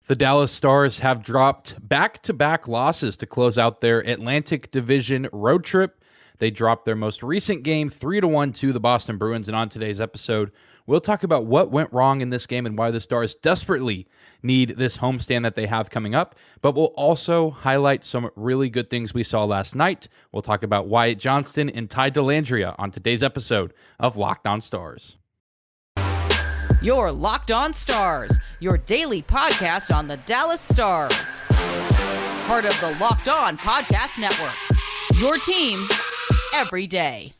The Dallas Stars have dropped back-to-back losses to close out their Atlantic Division road trip. They dropped their most recent game 3-1 to the Boston Bruins, and on today's episode, we'll talk about what went wrong in this game and why the Stars desperately need this homestand that they have coming up, but we'll also highlight some really good things we saw last night. We'll talk about Wyatt Johnston and Ty Dellandrea on today's episode of Locked On Stars. You're Locked On Stars, your daily podcast on the Dallas Stars. Part of the Locked On Podcast Network, your team every day.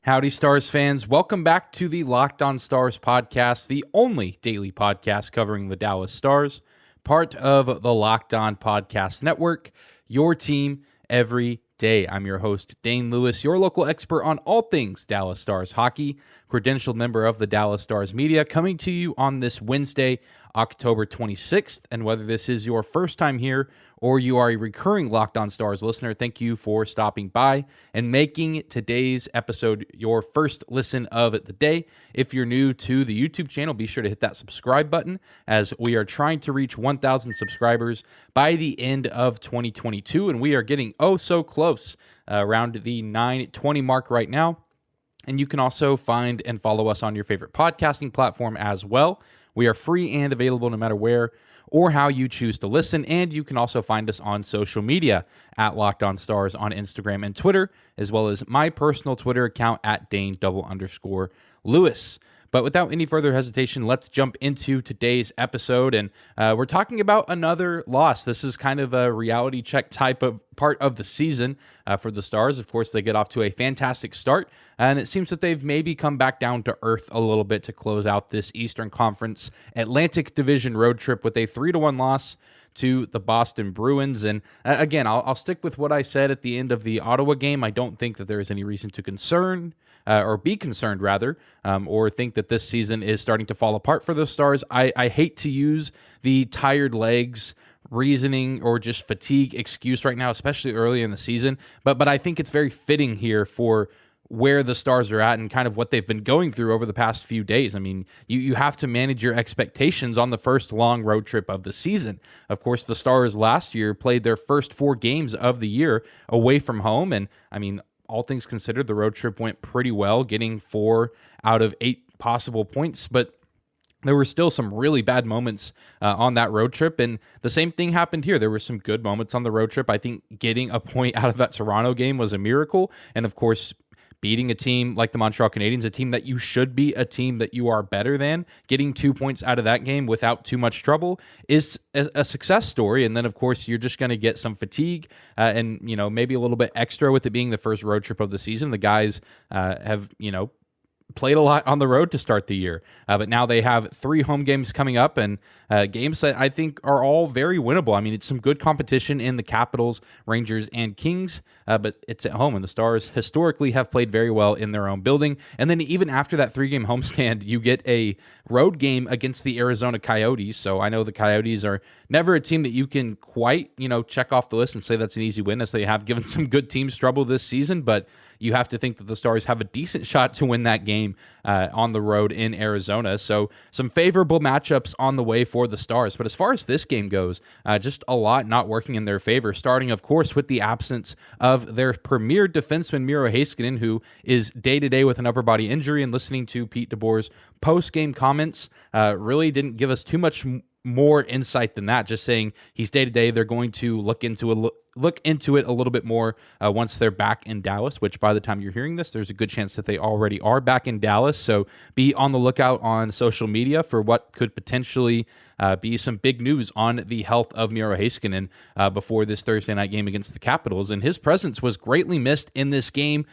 Howdy, Stars fans. Welcome back to the Locked On Stars podcast, the only daily podcast covering the Dallas Stars. Part of the Locked On Podcast Network, your team every day. I'm your host, Dane Lewis, your local expert on all things Dallas Stars hockey, credentialed member of the Dallas Stars media, coming to you on this Wednesday, October 26th. And whether this is your first time here or you are a recurring Locked On Stars listener, thank you for stopping by and making today's episode your first listen of the day. If you're new to the YouTube channel, be sure to hit that subscribe button as we are trying to reach 1,000 subscribers by the end of 2022, and we are getting so close, around the 920 mark right now. And you can also find and follow us on your favorite podcasting platform as well. We are free and available no matter where or how you choose to listen, and you can also find us on social media at Locked On Stars on Instagram and Twitter, as well as my personal Twitter account at Dane_Lewis. But without any further hesitation, let's jump into today's episode, and we're talking about another loss. This is kind of a reality check type of part of the season for the Stars. Of course, they get off to a fantastic start, and it seems that they've maybe come back down to earth a little bit to close out this Eastern Conference Atlantic Division road trip with a 3-1 loss to the Boston Bruins. And again, I'll stick with what I said at the end of the Ottawa game. I don't think that there is any reason to concern or be concerned rather, or think that this season is starting to fall apart for the Stars. I hate to use the tired legs reasoning or just fatigue excuse right now, especially early in the season, but I think it's very fitting here for where the Stars are at and kind of what they've been going through over the past few days. I mean, you have to manage your expectations on the first long road trip of the season. Of course, the Stars last year played their first 4 games of the year away from home, and I mean, all things considered, the road trip went pretty well, getting 4 out of 8 possible points, but there were still some really bad moments on that road trip, and the same thing happened here. There were some good moments on the road trip. I think getting a point out of that Toronto game was a miracle, and of course, beating a team like the Montreal Canadiens, a team that you should be a team that you are better than, getting 2 points out of that game without too much trouble is a success story. And then, of course, you're just going to get some fatigue and, maybe a little bit extra with it being the first road trip of the season. The guys have, played a lot on the road to start the year, but now they have 3 home games coming up, and games that I think are all very winnable. I mean, it's some good competition in the Capitals, Rangers, and Kings, but it's at home, and the Stars historically have played very well in their own building. And then even after that 3-game homestand, you get a road game against the Arizona Coyotes. So I know the Coyotes are never a team that you can quite, check off the list and say that's an easy win, as they have given some good teams trouble this season, but you have to think that the Stars have a decent shot to win that game on the road in Arizona. So some favorable matchups on the way for the Stars. But as far as this game goes, just a lot not working in their favor, starting, of course, with the absence of their premier defenseman, Miro Heiskanen, who is day-to-day with an upper body injury, and listening to Pete DeBoer's post-game comments really didn't give us too much more insight than that, just saying he's day-to-day. They're going to look into it a little bit more once they're back in Dallas, which by the time you're hearing this, there's a good chance that they already are back in Dallas. So be on the lookout on social media for what could potentially be some big news on the health of Miro Heiskanen before this Thursday night game against the Capitals. And his presence was greatly missed in this game,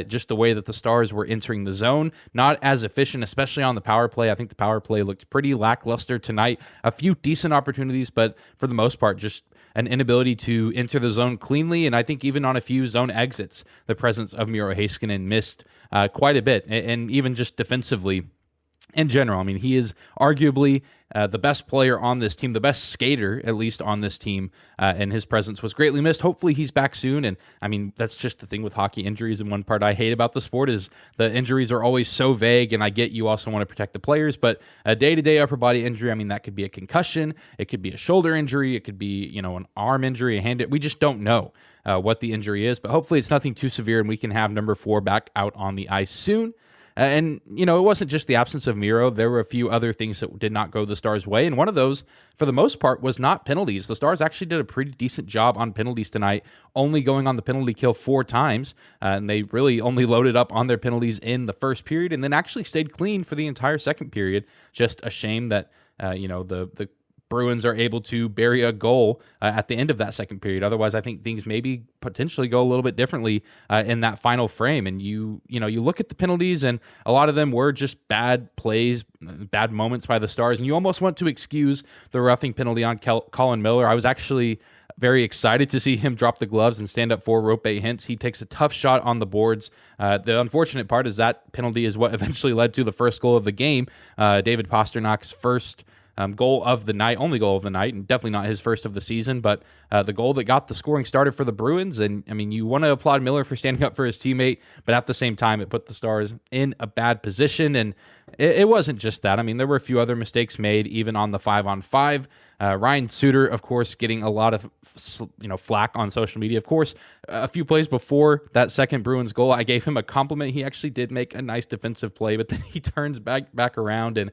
just the way that the Stars were entering the zone. Not as efficient, especially on the power play. I think the power play looked pretty lackluster tonight. A few decent opportunities, but for the most part, just an inability to enter the zone cleanly. And I think even on a few zone exits, the presence of Miro Heiskanen missed quite a bit. And even just defensively, in general. I mean, he is arguably the best player on this team, the best skater, at least on this team, and his presence was greatly missed. Hopefully he's back soon. And I mean, that's just the thing with hockey injuries. And one part I hate about the sport is the injuries are always so vague, and I get you also want to protect the players, but a day-to-day upper body injury, I mean, that could be a concussion, it could be a shoulder injury, it could be, an arm injury, a hand, we just don't know what the injury is, but hopefully it's nothing too severe and we can have number 4 back out on the ice soon. And, it wasn't just the absence of Miro. There were a few other things that did not go the Stars' way. And one of those, for the most part, was not penalties. The Stars actually did a pretty decent job on penalties tonight, only going on the penalty kill 4 times. And they really only loaded up on their penalties in the first period and then actually stayed clean for the entire second period. Just a shame that, the Bruins are able to bury a goal at the end of that second period. Otherwise, I think things maybe potentially go a little bit differently in that final frame. And you look at the penalties, and a lot of them were just bad plays, bad moments by the Stars, and you almost want to excuse the roughing penalty on Colin Miller. I was actually very excited to see him drop the gloves and stand up for Roope Hintz. He takes a tough shot on the boards. The unfortunate part is that penalty is what eventually led to the first goal of the game. David Pasternak's first goal of the night, only goal of the night, and definitely not his first of the season, but the goal that got the scoring started for the Bruins. And I mean, you want to applaud Miller for standing up for his teammate, but at the same time, it put the Stars in a bad position. And it wasn't just that. I mean, there were a few other mistakes made, even on the 5-on-5. Ryan Suter, of course, getting a lot of flack on social media. Of course, a few plays before that second Bruins goal, I gave him a compliment. He actually did make a nice defensive play, but then he turns back around and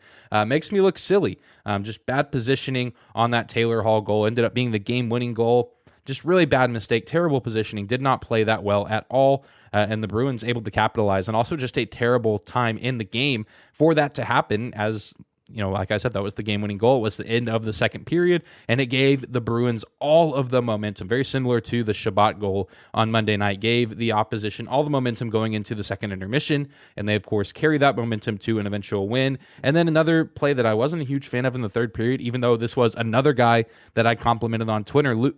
makes me look silly. Just bad positioning on that Taylor Hall goal. Ended up being the game-winning goal. Just really bad mistake, terrible positioning, did not play that well at all, and the Bruins able to capitalize, and also just a terrible time in the game for that to happen. As like I said, that was the game-winning goal. It was the end of the second period, and it gave the Bruins all of the momentum, very similar to the Shabbat goal on Monday night, gave the opposition all the momentum going into the second intermission, and they, of course, carried that momentum to an eventual win. And then another play that I wasn't a huge fan of in the third period, even though this was another guy that I complimented on Twitter, Luke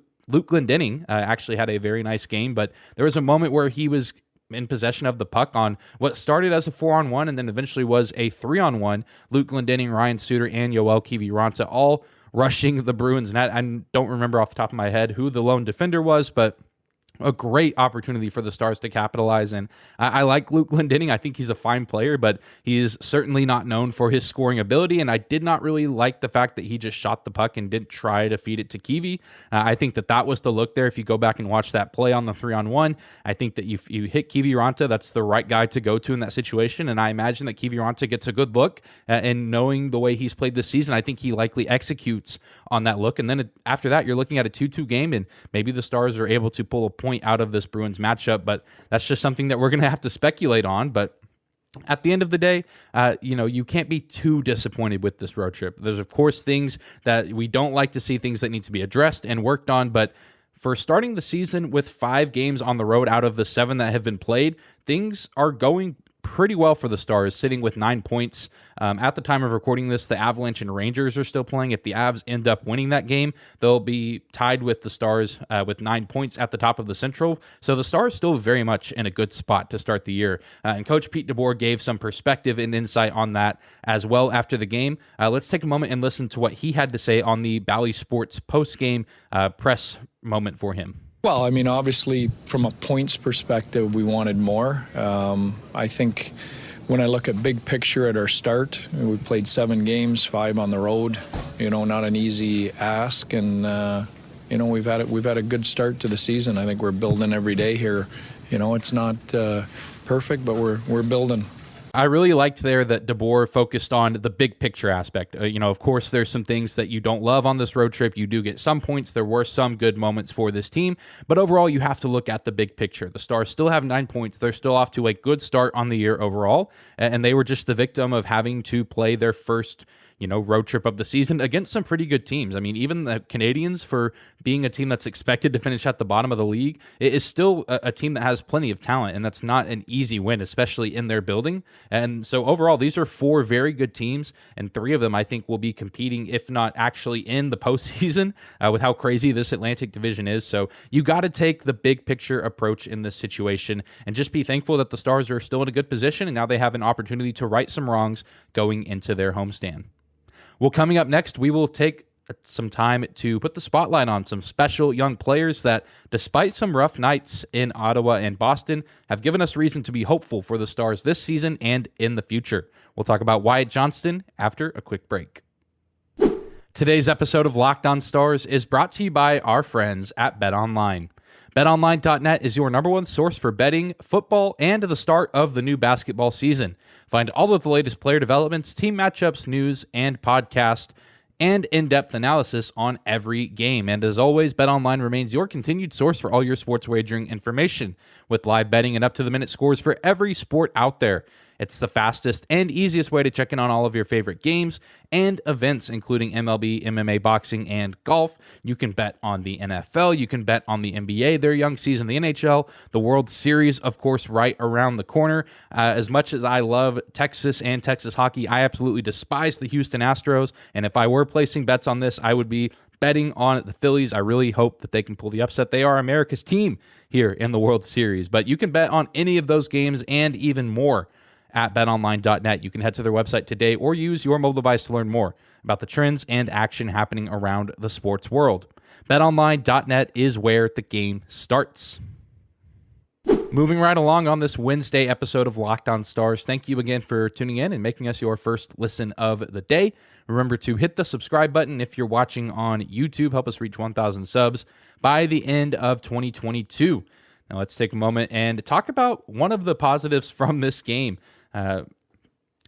Glendening actually had a very nice game, but there was a moment where he was in possession of the puck on what started as a 4-on-1 and then eventually was a 3-on-1. Luke Glendening, Ryan Suter, and Yoel Kiviranta all rushing the Bruins net. I don't remember off the top of my head who the lone defender was, but a great opportunity for the Stars to capitalize. And I like Luke Glendening. I think he's a fine player, but he is certainly not known for his scoring ability. And I did not really like the fact that he just shot the puck and didn't try to feed it to Kivi. I think that was the look there. If you go back and watch that play on the 3-on-1, I think that you hit Kiviranta, that's the right guy to go to in that situation. And I imagine that Kiviranta gets a good look, and knowing the way he's played this season, I think he likely executes on that look. And then after that, you're looking at a 2-2 game, and maybe the Stars are able to pull a point out of this Bruins matchup, but that's just something that we're going to have to speculate on. But at the end of the day, you can't be too disappointed with this road trip. There's, of course, things that we don't like to see, things that need to be addressed and worked on, but for starting the season with 5 games on the road out of the 7 that have been played, things are going pretty well for the Stars, sitting with 9 points. At the time of recording this, the Avalanche and Rangers are still playing. If the Avs end up winning that game, they'll be tied with the Stars with 9 points at the top of the Central. So the Stars still very much in a good spot to start the year. And Coach Pete DeBoer gave some perspective and insight on that as well after the game. Let's take a moment and listen to what he had to say on the Bally Sports post-game press moment for him. Well, I mean, obviously, from a points perspective, we wanted more. I think when I look at big picture at our start, we played 7 games, 5 on the road. Not an easy ask, and we've had a good start to the season. I think we're building every day here. It's not perfect, but we're building. I really liked there that DeBoer focused on the big picture aspect. Of course, there's some things that you don't love on this road trip. You do get some points. There were some good moments for this team, but overall, you have to look at the big picture. The Stars still have 9 points. They're still off to a good start on the year overall, and they were just the victim of having to play their first road trip of the season against some pretty good teams. I mean, even the Canadiens, for being a team that's expected to finish at the bottom of the league, it is still a team that has plenty of talent, and that's not an easy win, especially in their building. And so overall, these are 4 very good teams, and 3 of them I think will be competing, if not actually in the postseason, with how crazy this Atlantic division is. So you got to take the big picture approach in this situation and just be thankful that the Stars are still in a good position, and now they have an opportunity to right some wrongs going into their homestand. Well, coming up next, we will take some time to put the spotlight on some special young players that, despite some rough nights in Ottawa and Boston, have given us reason to be hopeful for the Stars this season and in the future. We'll talk about Wyatt Johnston after a quick break. Today's episode of Locked On Stars is brought to you by our friends at BetOnline. BetOnline.net is your number one source for betting, football, and the start of the new basketball season. Find all of the latest player developments, team matchups, news, and podcast, and in-depth analysis on every game. And as always, BetOnline remains your continued source for all your sports wagering information, with live betting and up-to-the-minute scores for every sport out there. It's the fastest and easiest way to check in on all of your favorite games and events, including MLB, MMA, boxing, and golf. You can bet on the NFL. You can bet on the NBA, their young season, the NHL, the World Series, of course, right around the corner. As much as I love Texas and Texas hockey, I absolutely despise the Houston Astros. And if I were placing bets on this, I would be betting on the Phillies. I really hope that they can pull the upset. They are America's team here in the World Series. But you can bet on any of those games and even more at betonline.net. You can head to their website today or use your mobile device to learn more about the trends and action happening around the sports world. betonline.net is where the game starts. Moving right along on this Wednesday episode of Locked On Stars, thank you again for tuning in and making us your first listen of the day. Remember to hit the subscribe button if you're watching on YouTube. Help us reach 1,000 subs by the end of 2022. Now let's take a moment and talk about one of the positives from this game.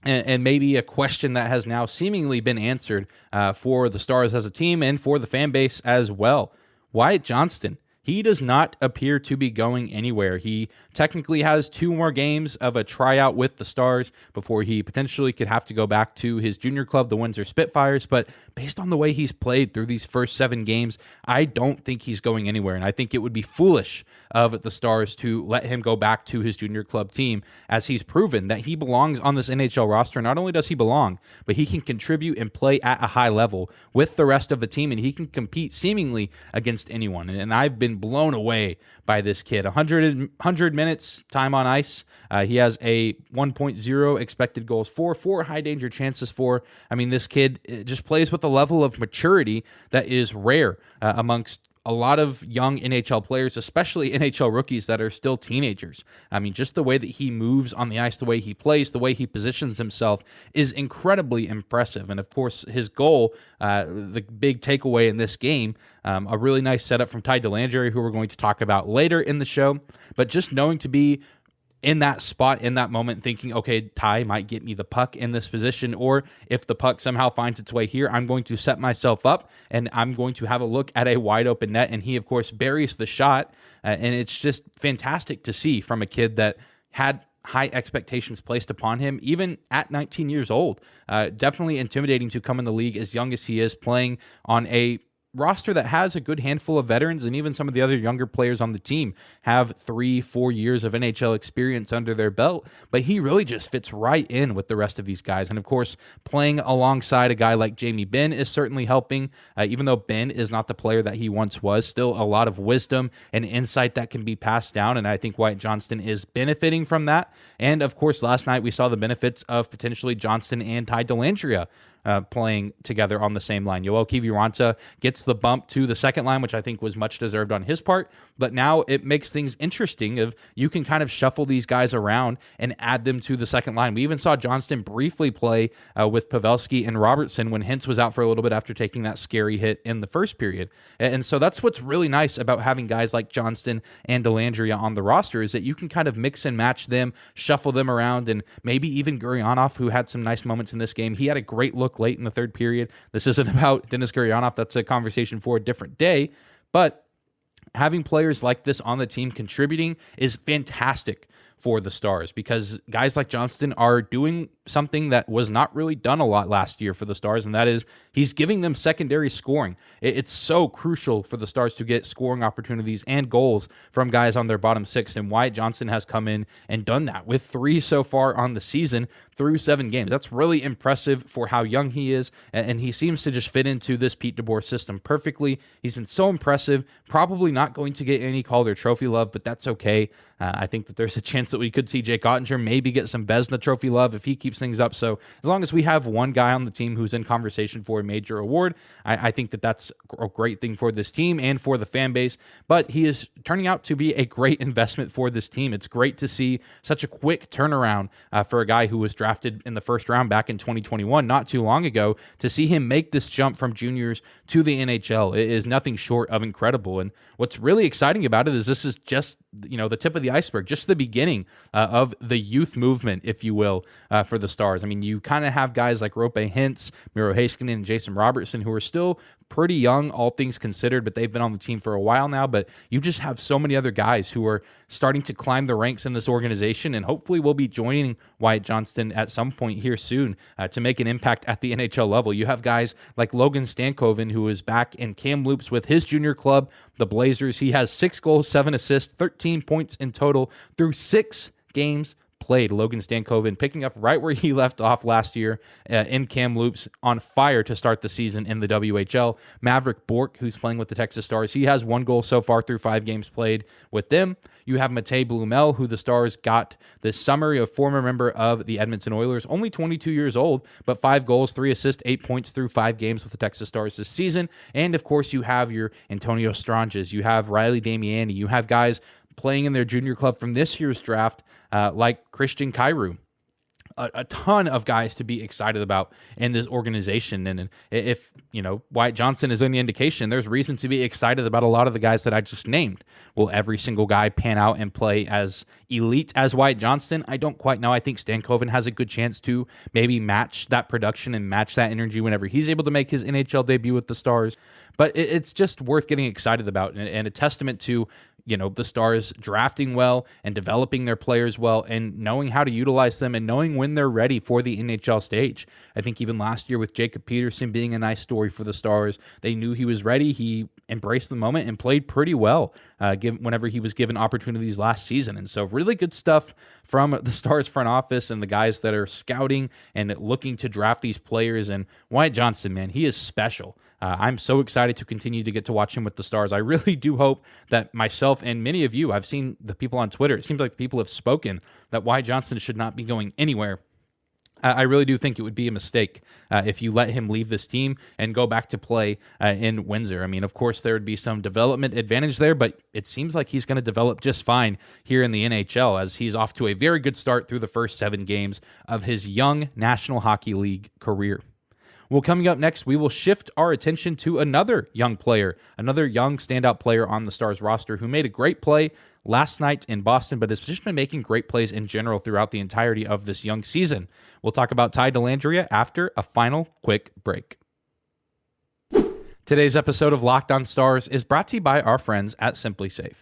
And maybe a question that has now seemingly been answered for the Stars as a team and for the fan base as well. Wyatt Johnston, he does not appear to be going anywhere. He technically has 2 more games of a tryout with the Stars before he potentially could have to go back to his junior club, the Windsor Spitfires. But based on the way he's played through these first 7 games, I don't think he's going anywhere. And I think it would be foolish of the Stars to let him go back to his junior club team, as he's proven that he belongs on this NHL roster. Not only does he belong, but he can contribute and play at a high level with the rest of the team, and he can compete seemingly against anyone. And I've been blown away by this kid. 100 minutes time on ice. He has a 1.0 expected goals for, 4 high danger chances for. I mean, this kid just plays with a level of maturity that is rare amongst a lot of young NHL players, especially NHL rookies that are still teenagers. I mean, just the way that he moves on the ice, the way he plays, the way he positions himself is incredibly impressive. And of course, his goal, the big takeaway in this game, a really nice setup from Ty Dellandrea, who we're going to talk about later in the show. But just knowing to be in that spot, in that moment, thinking, okay, Ty might get me the puck in this position, or if the puck somehow finds its way here, I'm going to set myself up and I'm going to have a look at a wide open net. And he, of course, buries the shot. And it's just fantastic to see from a kid that had high expectations placed upon him, even at 19 years old. Definitely intimidating to come in the league as young as he is, playing on a roster that has a good handful of veterans, and even some of the other younger players on the team have 3-4 years of NHL experience under their belt, but he really just fits right in with the rest of these guys. And of course, playing alongside a guy like Jamie Benn is certainly helping, even though Ben is not the player that he once was. Still a lot of wisdom and insight that can be passed down, and I think Wyatt Johnston is benefiting from that. And of course, last night we saw the benefits of potentially Johnston and Ty Dellandrea playing together on the same line. Yoel Kiviranta gets the bump to the second line, which I think was much deserved on his part, but now it makes things interesting of you can kind of shuffle these guys around and add them to the second line. We even saw Johnston briefly play with Pavelski and Robertson when Hintz was out for a little bit after taking that scary hit in the first period. And so that's what's really nice about having guys like Johnston and Dellandrea on the roster, is that you can kind of mix and match them, shuffle them around, and maybe even Gurionov, who had some nice moments in this game. He had a great look late in the third period. This isn't about Denis Gurionov. That's a conversation for a different day. But having players like this on the team contributing is fantastic for the Stars, because guys like Johnston are doing something that was not really done a lot last year for the Stars, and that is he's giving them secondary scoring. It's so crucial for the Stars to get scoring opportunities and goals from guys on their bottom six, and Wyatt Johnston has come in and done that with 3 so far on the season through 7 games. That's really impressive for how young he is, and he seems to just fit into this Pete DeBoer system perfectly. He's been so impressive, probably not going to get any Calder Trophy love, but that's okay. I think that there's a chance that we could see Jake Ottinger maybe get some Vezina Trophy love if he keeps things up. So as long as we have one guy on the team who's in conversation for a major award, I think that that's a great thing for this team and for the fan base. But he is turning out to be a great investment for this team. It's great to see such a quick turnaround for a guy who was drafted in the first round back in 2021, not too long ago. To see him make this jump from juniors to the NHL, it is nothing short of incredible. And what's really exciting about it is this is just, the tip of the iceberg, just the beginning of the youth movement, if you will, for the Stars. I mean, you kind of have guys like Rope Hintz, Miro Heiskanen, and Jason Robertson, who are still pretty young, all things considered, but they've been on the team for a while now. But you just have so many other guys who are starting to climb the ranks in this organization, and hopefully will be joining Wyatt Johnston at some point here soon to make an impact at the NHL level. You have guys like Logan Stankoven, who is back in Kamloops with his junior club, the Blazers. He has 6 goals, 7 assists, 13 points in total through 6 games played. Logan Stankoven picking up right where he left off last year in Kamloops, on fire to start the season in the WHL. Maverick Bork, who's playing with the Texas Stars, he has 1 goal so far through 5 games played with them. You have Matej Blumel, who the Stars got this summer, a former member of the Edmonton Oilers, only 22 years old, but 5 goals, 3 assists, 8 points through 5 games with the Texas Stars this season. And of course, you have your Antonio Stranges, you have Riley Damiani, you have guys playing in their junior club from this year's draft, like Christian Kyrou. A ton of guys to be excited about in this organization. And if, Wyatt Johnston is any indication, there's reason to be excited about a lot of the guys that I just named. Will every single guy pan out and play as elite as Wyatt Johnston? I don't quite know. I think Stankoven has a good chance to maybe match that production and match that energy whenever he's able to make his NHL debut with the Stars. But it's just worth getting excited about, and a testament to the Stars drafting well and developing their players well and knowing how to utilize them and knowing when they're ready for the NHL stage. I think even last year with Jacob Peterson being a nice story for the Stars, they knew he was ready. He embraced the moment and played pretty well whenever he was given opportunities last season. And so really good stuff from the Stars front office and the guys that are scouting and looking to draft these players. And Wyatt Johnston, man, he is special. I'm so excited to continue to get to watch him with the Stars. I really do hope that myself and many of you, I've seen the people on Twitter, it seems like people have spoken that Wyatt Johnston should not be going anywhere. I really do think it would be a mistake if you let him leave this team and go back to play in Windsor. I mean, of course, there would be some development advantage there, but it seems like he's going to develop just fine here in the NHL, as he's off to a very good start through the first 7 games of his young National Hockey League career. Well, coming up next, we will shift our attention to another young player, another young standout player on the Stars roster who made a great play last night in Boston, but has just been making great plays in general throughout the entirety of this young season. We'll talk about Ty Dellandrea after a final quick break. Today's episode of Locked On Stars is brought to you by our friends at SimpliSafe.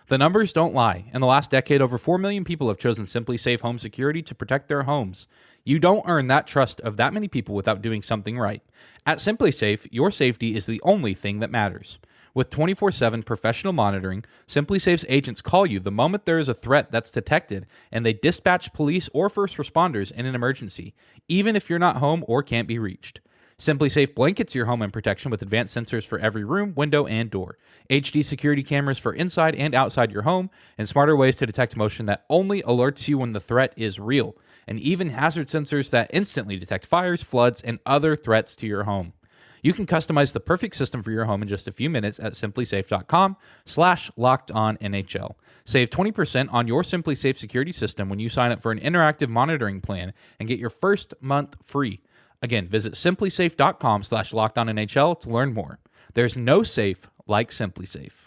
The numbers don't lie. In the last decade, over 4 million people have chosen SimpliSafe Home Security to protect their homes. You don't earn that trust of that many people without doing something right. At SimpliSafe, your safety is the only thing that matters. With 24/7 professional monitoring, SimpliSafe's agents call you the moment there is a threat that's detected, and they dispatch police or first responders in an emergency, even if you're not home or can't be reached. SimpliSafe blankets your home in protection with advanced sensors for every room, window, and door, HD security cameras for inside and outside your home, and smarter ways to detect motion that only alerts you when the threat is real, and even hazard sensors that instantly detect fires, floods, and other threats to your home. You can customize the perfect system for your home in just a few minutes at simplisafe.com/lockedonnhl. Save 20% on your SimpliSafe security system when you sign up for an interactive monitoring plan and get your first month free. Again, visit simplisafe.com/lockedonnhl to learn more. There's no safe like SimpliSafe.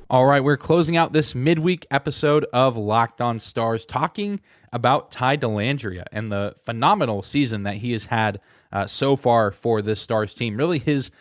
All right, we're closing out this midweek episode of Locked On Stars talking about Ty Dellandrea and the phenomenal season that he has had so far for this Stars team. Really his,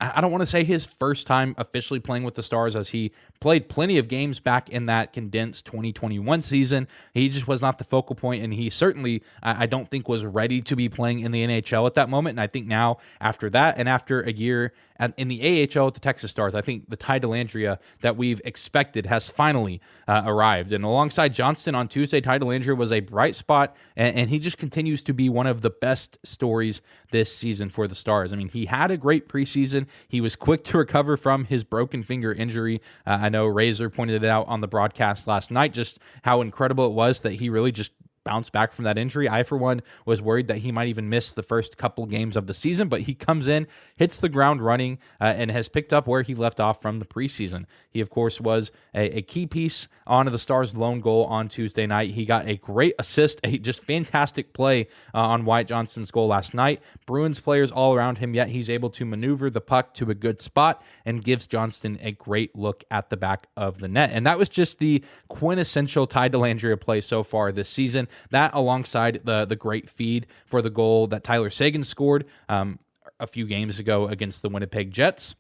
I don't want to say his first time officially playing with the Stars, as he played plenty of games back in that condensed 2021 season. He just was not the focal point, and he certainly, I don't think, was ready to be playing in the NHL at that moment. And I think now, after that, and after a year in the AHL with the Texas Stars, I think the Ty Dellandrea that we've expected has finally arrived. And alongside Johnston on Tuesday, Ty Dellandrea was a bright spot, and he just continues to be one of the best stories this season for the Stars. I mean, he had a great preseason. He was quick to recover from his broken finger injury. I know Razor pointed it out on the broadcast last night, just how incredible it was that he really just bounced back from that injury. I, for one, was worried that he might even miss the first couple games of the season, but he comes in, hits the ground running, and has picked up where he left off from the preseason. He, of course, was a key piece on the Stars' lone goal on Tuesday night. He got a great assist, a just fantastic play on Wyatt Johnston's goal last night. Bruins players all around him, yet he's able to maneuver the puck to a good spot and gives Johnston a great look at the back of the net. And that was just the quintessential Ty Dellandrea play so far this season. That, alongside the great feed for the goal that Tyler Seguin scored a few games ago against the Winnipeg Jets.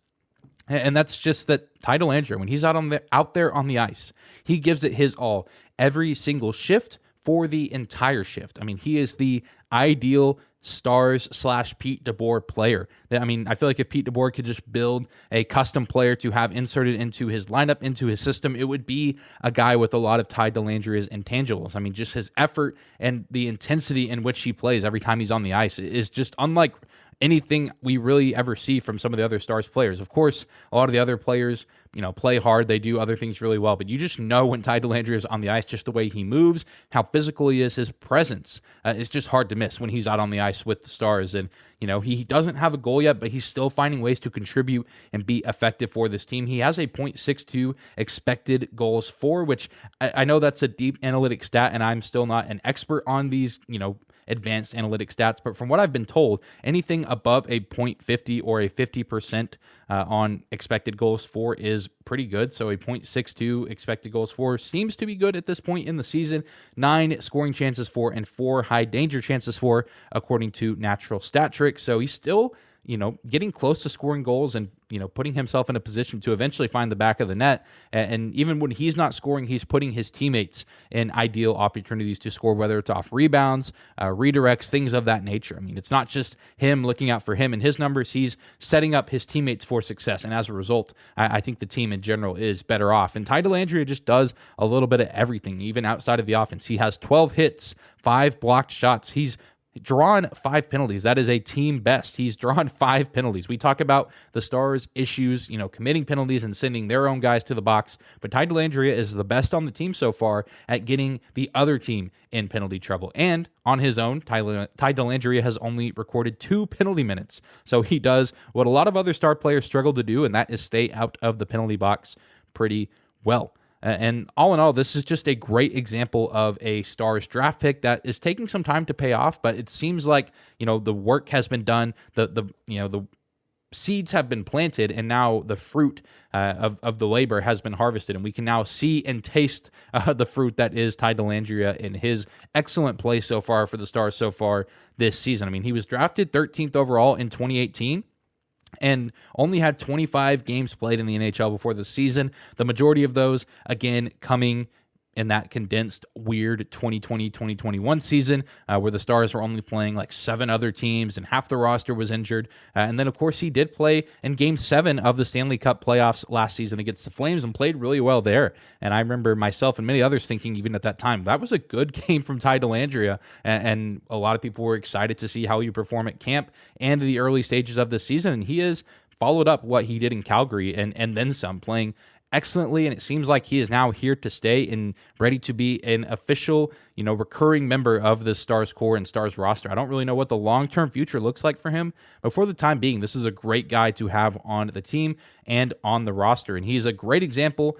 And that's just that Ty Dellandrea, when he's out there on the ice, he gives it his all every single shift for the entire shift. I mean, he is the ideal Stars/Pete DeBoer player. I mean, I feel like if Pete DeBoer could just build a custom player to have inserted into his lineup, into his system, it would be a guy with a lot of Ty Dellandrea's intangibles. I mean, just his effort and the intensity in which he plays every time he's on the ice is just unlike anything we really ever see from some of the other Stars players. Of course, a lot of the other players, play hard. They do other things really well, but you just know when Ty Dellandrea is on the ice, just the way he moves, how physical he is, his presence is just hard to miss when he's out on the ice with the Stars. And, he doesn't have a goal yet, but he's still finding ways to contribute and be effective for this team. He has a .62 expected goals for, which I know that's a deep analytic stat, and I'm still not an expert on these, advanced analytic stats, but from what I've been told, anything above a .50 or a 50% on expected goals for is pretty good. So a .62 expected goals for seems to be good at this point in the season. 9 scoring chances for and 4 high danger chances for, according to Natural Stat Trick. So he's still getting close to scoring goals and, putting himself in a position to eventually find the back of the net. And even when he's not scoring, he's putting his teammates in ideal opportunities to score, whether it's off rebounds, redirects, things of that nature. I mean, it's not just him looking out for him and his numbers. He's setting up his teammates for success. And as a result, I think the team in general is better off. And Ty Dellandrea just does a little bit of everything, even outside of the offense. He has 12 hits, 5 blocked shots. He's drawn 5 penalties. That is a team best. He's drawn 5 penalties. We talk about the Stars' issues, committing penalties and sending their own guys to the box, but Ty Dellandrea is the best on the team so far at getting the other team in penalty trouble. And on his own, Ty Dellandrea has only recorded 2 penalty minutes. So he does what a lot of other Star players struggle to do, and that is stay out of the penalty box pretty well. And all in all, this is just a great example of a Stars draft pick that is taking some time to pay off, but it seems like, the work has been done, the seeds have been planted, and now the fruit of the labor has been harvested, and we can now see and taste the fruit that is Ty Dellandrea in his excellent play so far for the Stars so far this season. I mean, he was drafted 13th overall in 2018. And only had 25 games played in the NHL before the season. The majority of those, again, coming in that condensed, weird 2020-2021 season where the Stars were only playing like 7 other teams and half the roster was injured. And then, of course, he did play in Game 7 of the Stanley Cup playoffs last season against the Flames and played really well there. And I remember myself and many others thinking, even at that time, that was a good game from Ty Dellandrea. And a lot of people were excited to see how he would perform at camp and the early stages of the season. And he has followed up what he did in Calgary and then some, playing excellently, and it seems like he is now here to stay and ready to be an official, recurring member of the Stars core and Stars roster. I don't really know what the long-term future looks like for him, but for the time being, this is a great guy to have on the team and on the roster, and he's a great example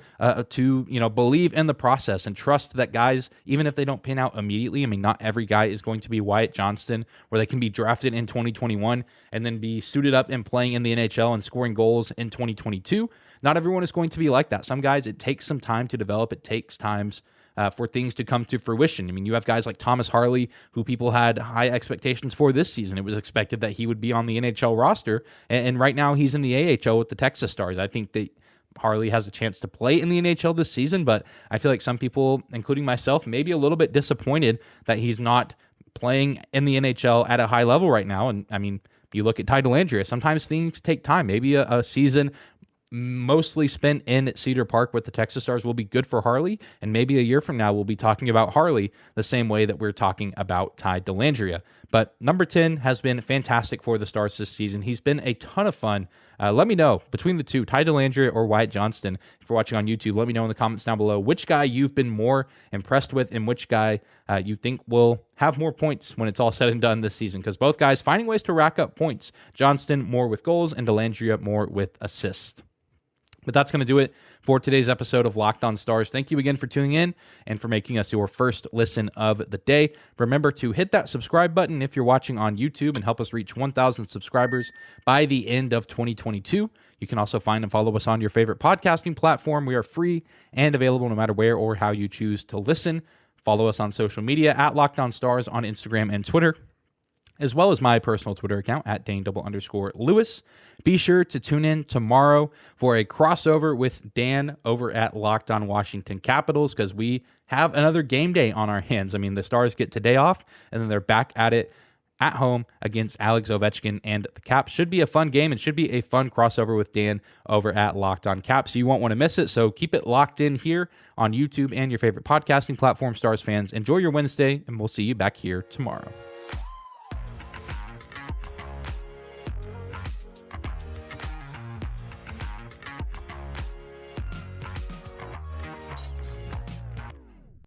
to, believe in the process and trust that guys, even if they don't pan out immediately, I mean, not every guy is going to be Wyatt Johnston, where they can be drafted in 2021 and then be suited up and playing in the NHL and scoring goals in 2022. Not everyone is going to be like that. Some guys, it takes some time to develop. It takes for things to come to fruition. I mean, you have guys like Thomas Harley, who people had high expectations for this season. It was expected that he would be on the NHL roster, and right now he's in the AHL with the Texas Stars. I think that Harley has a chance to play in the NHL this season, but I feel like some people, including myself, may be a little bit disappointed that he's not playing in the NHL at a high level right now. And I mean, you look at Ty Dellandrea, sometimes things take time. Maybe a season mostly spent in Cedar Park with the Texas Stars will be good for Harley, and maybe a year from now we'll be talking about Harley the same way that we're talking about Ty Dellandrea. But number 10 has been fantastic for the Stars this season. He's been a ton of fun. Let me know, between the two, Ty Dellandrea or Wyatt Johnston, if you're watching on YouTube, let me know in the comments down below which guy you've been more impressed with and which guy you think will have more points when it's all said and done this season, because both guys finding ways to rack up points. Johnston more with goals and Dellandrea more with assists. But that's going to do it for today's episode of Locked On Stars. Thank you again for tuning in and for making us your first listen of the day. Remember to hit that subscribe button if you're watching on YouTube and help us reach 1,000 subscribers by the end of 2022. You can also find and follow us on your favorite podcasting platform. We are free and available no matter where or how you choose to listen. Follow us on social media at Locked On Stars on Instagram and Twitter, as well as my personal Twitter account at Dane_Lewis. Be sure to tune in tomorrow for a crossover with Dan over at Locked On Washington Capitals, because we have another game day on our hands. I mean, the Stars get today off, and then they're back at it at home against Alex Ovechkin and the Caps. Should be a fun game and should be a fun crossover with Dan over at Locked On Caps. You won't want to miss it, so keep it locked in here on YouTube and your favorite podcasting platform. Stars fans, enjoy your Wednesday, and we'll see you back here tomorrow.